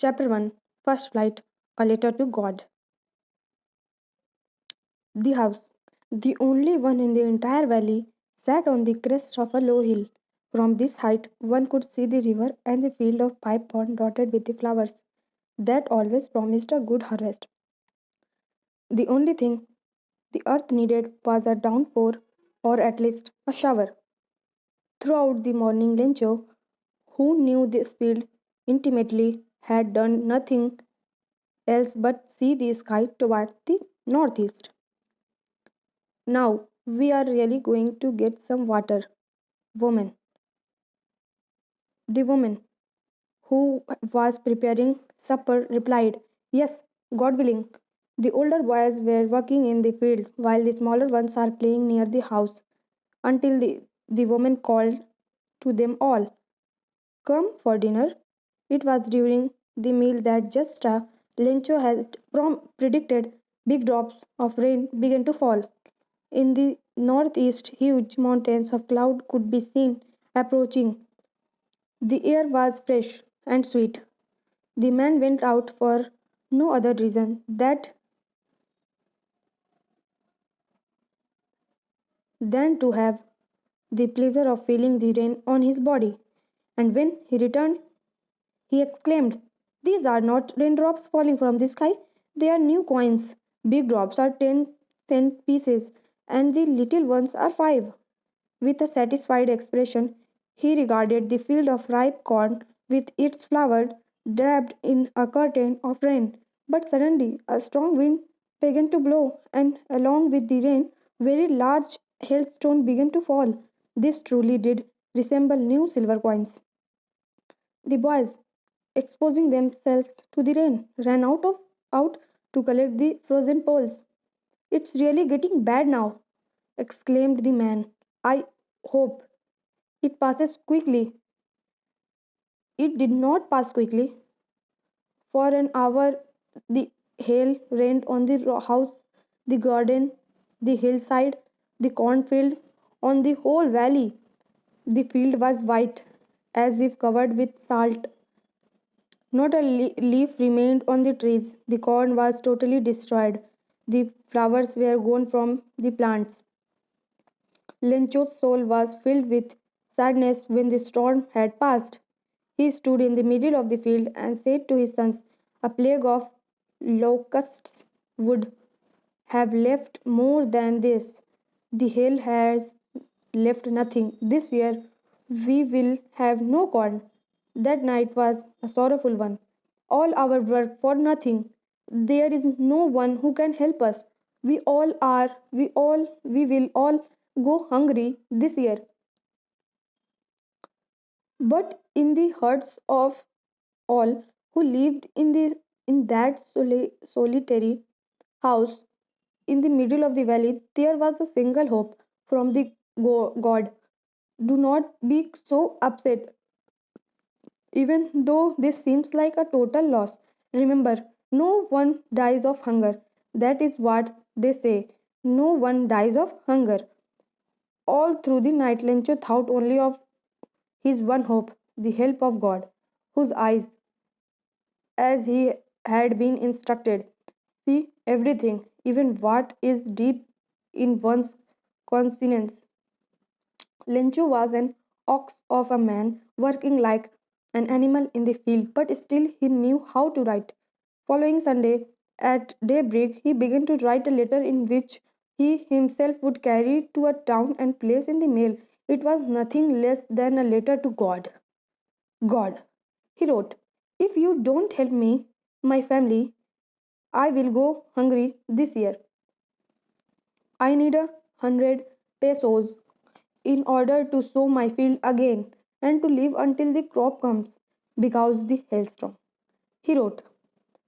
Chapter 1, First Flight, A Letter to God. The house, the only one in the entire valley, sat on the crest of a low hill. From this height one could see the river and the field of pipe pond dotted with the flowers that always promised a good harvest. The only thing the earth needed was a downpour, or at least a shower. Throughout the morning Lencho, who knew this field intimately, had done nothing else but see the sky toward the northeast. Now we are really going to get some water, woman. The woman, who was preparing supper, replied, Yes, God willing. The older boys were working in the field while the smaller ones are playing near the house until the woman called to them all, Come for dinner. It was during the meal that just Lencho had predicted big drops of rain began to fall. In the northeast, huge mountains of cloud could be seen approaching. The air was fresh and sweet. The man went out for no other reason than to have the pleasure of feeling the rain on his body. And when he returned, he exclaimed, These are not raindrops falling from the sky, they are new coins. Big drops are 10-cent pieces, and the little ones are 5. With a satisfied expression, he regarded the field of ripe corn with its flower draped in a curtain of rain. But suddenly a strong wind began to blow, and along with the rain, very large hailstones began to fall. This truly did resemble new silver coins. The boys, exposing themselves to the rain, ran out to collect the frozen poles. It's really getting bad now, exclaimed the man. I hope it passes quickly. It did not pass quickly. For an hour, the hail rained on the house, the garden, the hillside, the cornfield, on the whole valley. The field was white, as if covered with salt. Not a leaf remained on the trees. The corn was totally destroyed. The flowers were gone from the plants. Lencho's soul was filled with sadness when the storm had passed. He stood in the middle of the field and said to his sons, A plague of locusts would have left more than this. The hail has left nothing. This year we will have no corn. That night was a sorrowful one. All our work for nothing. There is no one who can help us. We will all go hungry this year. But in the hearts of all who lived in that solitary house in the middle of the valley, there was a single hope from the God. Do not be so upset, even though this seems like a total loss. Remember, no one dies of hunger. That is what they say. No one dies of hunger. All through the night, Lencho thought only of his one hope, the help of God, whose eyes, as he had been instructed, see everything, even what is deep in one's conscience. Lencho was an ox of a man, working like an animal in the field, but still he knew how to write. Following Sunday, at daybreak, he began to write a letter in which he himself would carry to a town and place in the mail. It was nothing less than a letter to God. God, he wrote, if you don't help me, my family, I will go hungry this year. I need 100 pesos in order to sow my field again and to live until the crop comes because the hailstorm. He wrote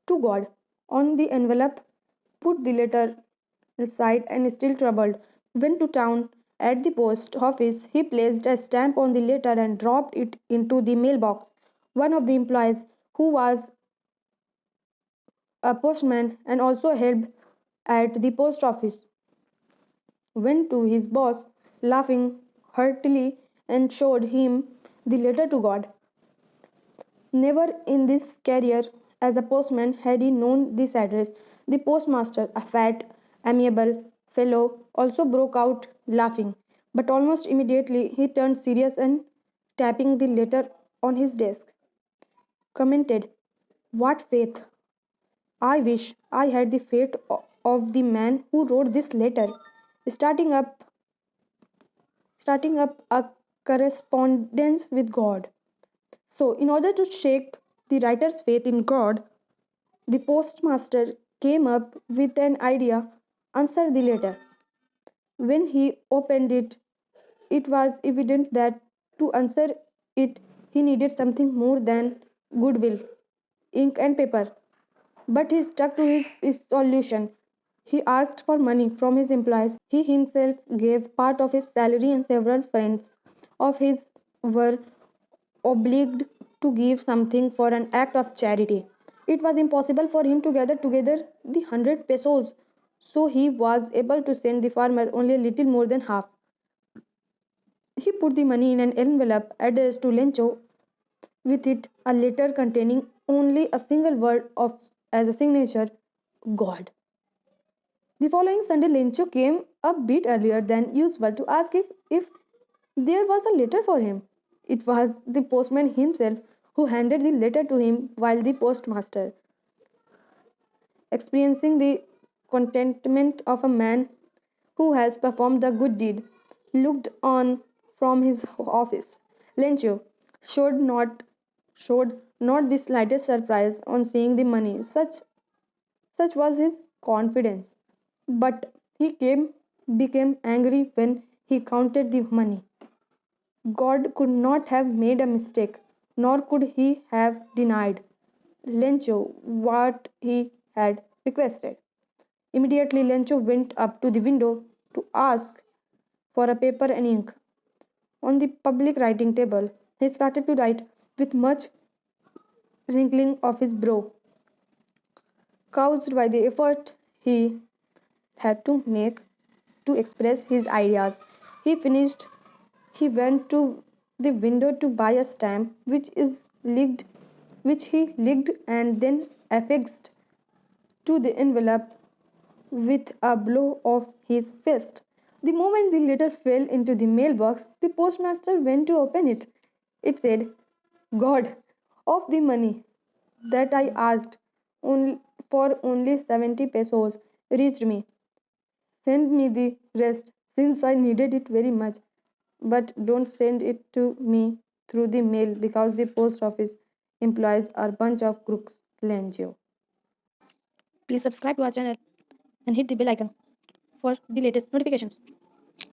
to God on the envelope, put the letter aside and still troubled, went to town. At the post office, he placed a stamp on the letter and dropped it into the mailbox. One of the employees, who was a postman and also helped at the post office, went to his boss, laughing heartily, and showed him the letter to God. Never in his career as a postman had he known this address. The postmaster, a fat, amiable fellow, also broke out laughing. But almost immediately he turned serious and, tapping the letter on his desk, commented, "What faith! I wish I had the fate of the man who wrote this letter." Starting up starting up a correspondence with God. So, in order to shake the writer's faith in God, the postmaster came up with an idea: answer the letter. When he opened it, it was evident that to answer it, he needed something more than goodwill, ink, and paper. But he stuck to his solution. He asked for money from his employees. He himself gave part of his salary, and several friends of his were obliged to give something for an act of charity. It was impossible for him to gather together the 100 pesos, so he was able to send the farmer only a little more than half. He put the money in an envelope addressed to Lencho, with it a letter containing only a single word of as a signature: God. The following Sunday, Lencho came a bit earlier than usual to ask if there was a letter for him. It was the postman himself who handed the letter to him, while the postmaster, experiencing the contentment of a man who has performed a good deed, looked on from his office. Lencho showed not the slightest surprise on seeing the money. Such was his confidence. But became angry when he counted the money. God could not have made a mistake, nor could he have denied Lencho what he had requested. Immediately, Lencho went up to the window to ask for a paper and ink. On the public writing table, he started to write with much wrinkling of his brow, caused by the effort he had to make to express his ideas. He finished. He went to the window to buy a stamp, which he licked and then affixed to the envelope with a blow of his fist. The moment the letter fell into the mailbox, the postmaster went to open it. It said, "God, of the money that I asked only for only 70 pesos reached me. Send me the rest since I needed it very much. But don't send it to me through the mail because the post office employees are a bunch of crooks." Lenjo. Please subscribe to our channel and hit the bell icon for the latest notifications.